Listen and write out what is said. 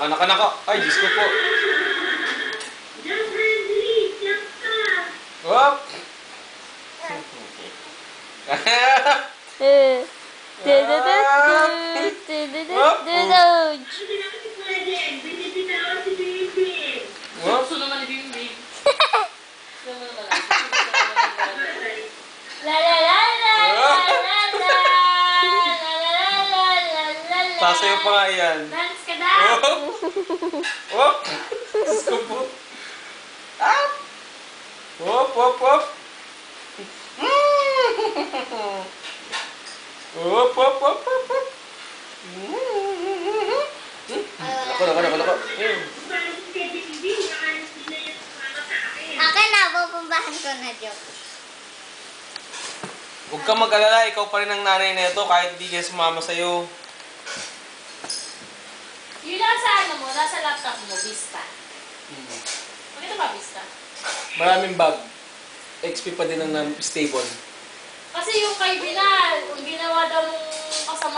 Anak-anak. Ay, Diyos ko po. Wop! Gusto naman ni Bimbi. La la la la la la la la. Sasayo pa nga yan. Dance ka daw. Wop! Diyos ko po. Ah! Wop, wop, wop. Wop, wop, wop, wop, wop. Nako. Akin na, pupumbahan ko na joke. Huwag kang mag-alala, ikaw pa rin ang nanay na ito kahit hindi niya sumama sa'yo. Yun lang sa ano mo, nasa laptop mo, Vista. Pakita ba, Vista? Maraming bag. XP pa din ang stable. Kasi yung kay Binal, ginawa daw nung